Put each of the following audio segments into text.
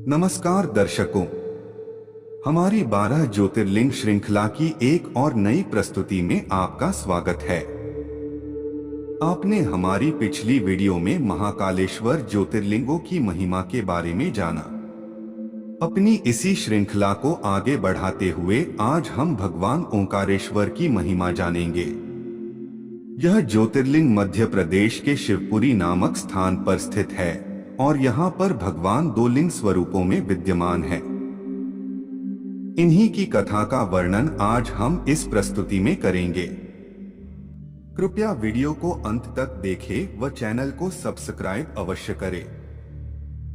नमस्कार दर्शकों, हमारी 12 ज्योतिर्लिंग श्रृंखला की एक और नई प्रस्तुति में आपका स्वागत है। आपने हमारी पिछली वीडियो में महाकालेश्वर ज्योतिर्लिंगों की महिमा के बारे में जाना। अपनी इसी श्रृंखला को आगे बढ़ाते हुए आज हम भगवान ओंकारेश्वर की महिमा जानेंगे। यह ज्योतिर्लिंग मध्य प्रदेश के शिवपुरी नामक स्थान पर स्थित है और यहाँ पर भगवान दो लिंग स्वरूपों में विद्यमान है। इन्हीं की कथा का वर्णन आज हम इस प्रस्तुति में करेंगे। कृपया वीडियो को अंत तक देखें व चैनल को सब्सक्राइब अवश्य करें।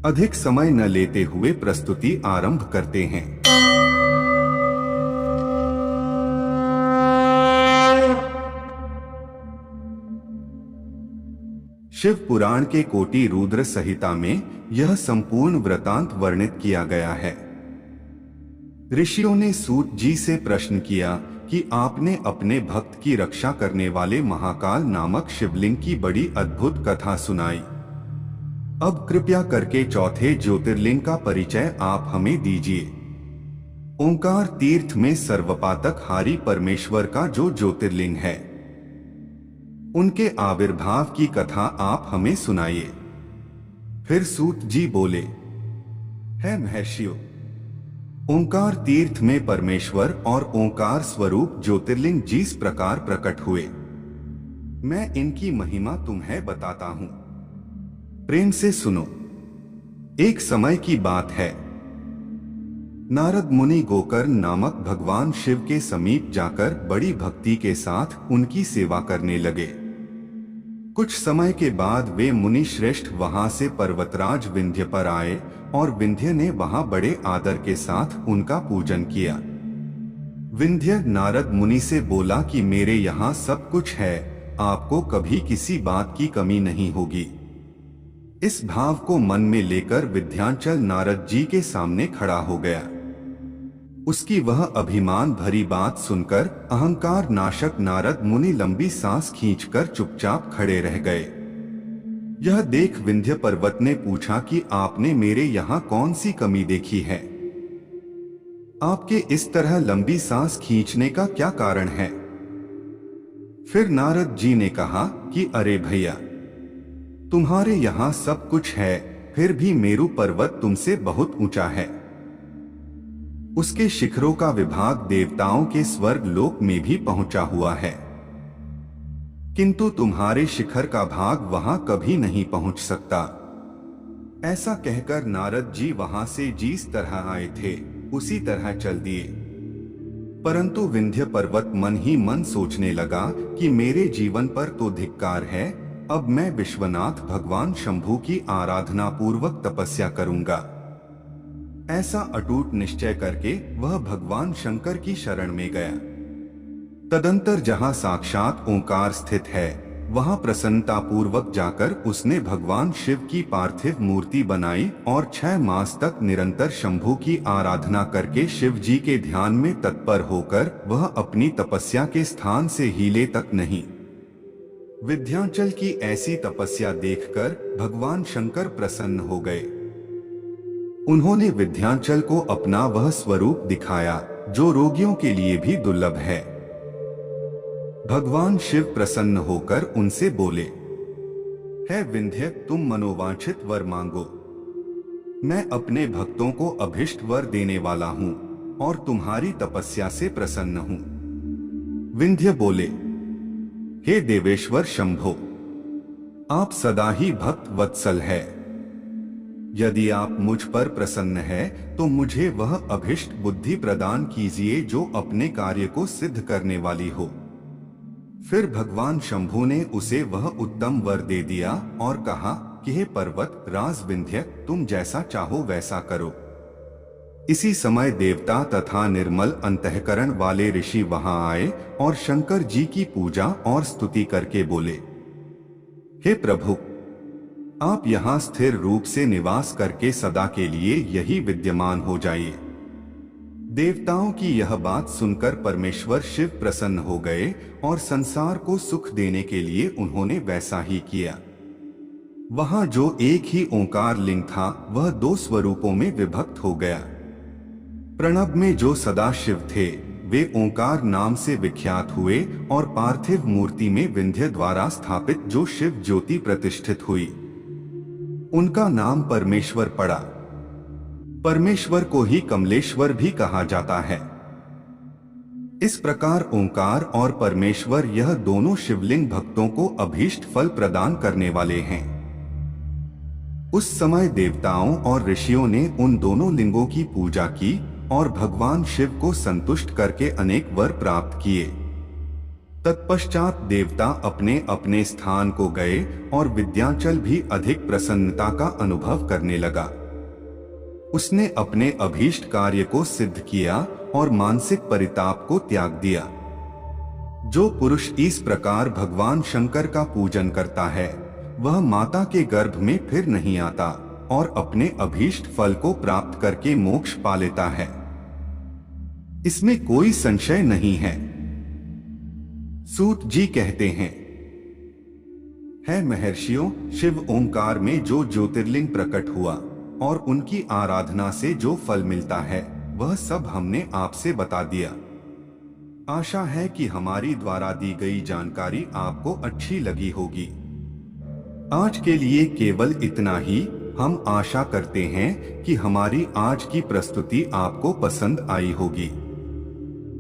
अधिक समय न लेते हुए प्रस्तुति आरंभ करते हैं। शिव पुराण के कोटि रुद्र संहिता में यह संपूर्ण वृतांत वर्णित किया गया है। ऋषियों ने सूत जी से प्रश्न किया कि आपने अपने भक्त की रक्षा करने वाले महाकाल नामक शिवलिंग की बड़ी अद्भुत कथा सुनाई। अब कृपया करके चौथे ज्योतिर्लिंग का परिचय आप हमें दीजिए। ओंकार तीर्थ में सर्वपातक हारी परमेश्वर का जो ज्योतिर्लिंग है, उनके आविर्भाव की कथा आप हमें सुनाइए। फिर सूत जी बोले, है महर्षियों, ओंकार तीर्थ में परमेश्वर और ओंकार स्वरूप ज्योतिर्लिंग जिस प्रकार प्रकट हुए, मैं इनकी महिमा तुम्हें बताता हूं। प्रेम से सुनो। एक समय की बात है, नारद मुनि गोकर्ण नामक भगवान शिव के समीप जाकर बड़ी भक्ति के साथ उनकी सेवा करने लगे। कुछ समय के बाद वे मुनि श्रेष्ठ वहां से पर्वतराज विंध्य पर आए और विंध्य ने वहां बड़े आदर के साथ उनका पूजन किया। विंध्य नारद मुनि से बोला कि मेरे यहाँ सब कुछ है, आपको कभी किसी बात की कमी नहीं होगी। इस भाव को मन में लेकर विंध्याचल नारद जी के सामने खड़ा हो गया। उसकी वह अभिमान भरी बात सुनकर अहंकार नाशक नारद मुनि लंबी सांस खींचकर चुपचाप खड़े रह गए। यह देख विंध्य पर्वत ने पूछा कि आपने मेरे यहाँ कौन सी कमी देखी है? आपके इस तरह लंबी सांस खींचने का क्या कारण है? फिर नारद जी ने कहा कि अरे भैया, तुम्हारे यहाँ सब कुछ है, फिर भी मेरु पर्वत तुमसे बहुत ऊंचा है। उसके शिखरों का विभाग देवताओं के स्वर्ग लोक में भी पहुंचा हुआ है, किंतु तुम्हारे शिखर का भाग वहां कभी नहीं पहुंच सकता। ऐसा कहकर नारद जी वहां से जिस तरह आए थे उसी तरह चल दिए। परंतु विंध्य पर्वत मन ही मन सोचने लगा कि मेरे जीवन पर तो धिक्कार है, अब मैं विश्वनाथ भगवान शंभु की आराधना पूर्वक तपस्या करूंगा। ऐसा अटूट निश्चय करके वह भगवान शंकर की शरण में गया। तदंतर जहां साक्षात ओंकार स्थित है, वहां प्रसन्नता पूर्वक जाकर उसने भगवान शिव की पार्थिव मूर्ति बनाई और 6 मास तक निरंतर शंभु की आराधना करके शिव जी के ध्यान में तत्पर होकर वह अपनी तपस्या के स्थान से हिले तक नहीं। विंध्याचल की ऐसी तपस्या देखकर भगवान शंकर प्रसन्न हो गए। उन्होंने विंध्याचल को अपना वह स्वरूप दिखाया जो रोगियों के लिए भी दुर्लभ है। भगवान शिव प्रसन्न होकर उनसे बोले, है विंध्य, तुम मनोवांछित वर मांगो। मैं अपने भक्तों को अभिष्ट वर देने वाला हूँ और तुम्हारी तपस्या से प्रसन्न हूँ। विंध्य बोले, हे देवेश्वर शंभो, आप सदा ही भक्त वत्सल है। यदि आप मुझ पर प्रसन्न है तो मुझे वह अभिष्ट बुद्धि प्रदान कीजिए जो अपने कार्य को सिद्ध करने वाली हो। फिर भगवान शंभु ने उसे वह उत्तम वर दे दिया और कहा कि हे पर्वत राज विंध्य, तुम जैसा चाहो वैसा करो। इसी समय देवता तथा निर्मल अंतःकरण वाले ऋषि वहां आए और शंकर जी की पूजा और स्तुति करके बोले, हे प्रभु, आप यहाँ स्थिर रूप से निवास करके सदा के लिए यही विद्यमान हो जाइए। देवताओं की यह बात सुनकर परमेश्वर शिव प्रसन्न हो गए और संसार को सुख देने के लिए उन्होंने वैसा ही किया। वहां जो एक ही ओंकार लिंग था वह दो स्वरूपों में विभक्त हो गया। प्रणव में जो सदाशिव थे वे ओंकार नाम से विख्यात हुए और पार्थिव मूर्ति में विंध्य द्वारा स्थापित जो शिव ज्योति प्रतिष्ठित हुई उनका नाम परमेश्वर पड़ा। परमेश्वर को ही कमलेश्वर भी कहा जाता है। इस प्रकार ओंकार और परमेश्वर यह दोनों शिवलिंग भक्तों को अभीष्ट फल प्रदान करने वाले हैं। उस समय देवताओं और ऋषियों ने उन दोनों लिंगों की पूजा की और भगवान शिव को संतुष्ट करके अनेक वर प्राप्त किए। तत्पश्चात देवता अपने अपने स्थान को गए और विद्यांचल भी अधिक प्रसन्नता का अनुभव करने लगा। उसने अपने अभीष्ट कार्य को सिद्ध किया और मानसिक परिताप को त्याग दिया। जो पुरुष इस प्रकार भगवान शंकर का पूजन करता है वह माता के गर्भ में फिर नहीं आता और अपने अभीष्ट फल को प्राप्त करके मोक्ष पा लेता है। इसमें कोई संशय नहीं है। सूत जी कहते हैं, है महर्षियों, शिव ओंकार में जो ज्योतिर्लिंग प्रकट हुआ और उनकी आराधना से जो फल मिलता है वह सब हमने आपसे बता दिया। आशा है कि हमारी द्वारा दी गई जानकारी आपको अच्छी लगी होगी। आज के लिए केवल इतना ही। हम आशा करते हैं कि हमारी आज की प्रस्तुति आपको पसंद आई होगी।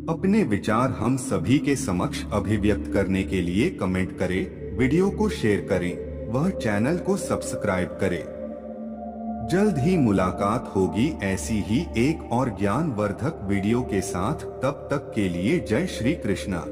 अपने विचार हम सभी के समक्ष अभिव्यक्त करने के लिए कमेंट करें, वीडियो को शेयर करें, वह चैनल को सब्सक्राइब करें। जल्द ही मुलाकात होगी ऐसी ही एक और ज्ञानवर्धक वीडियो के साथ। तब तक के लिए जय श्री कृष्णा।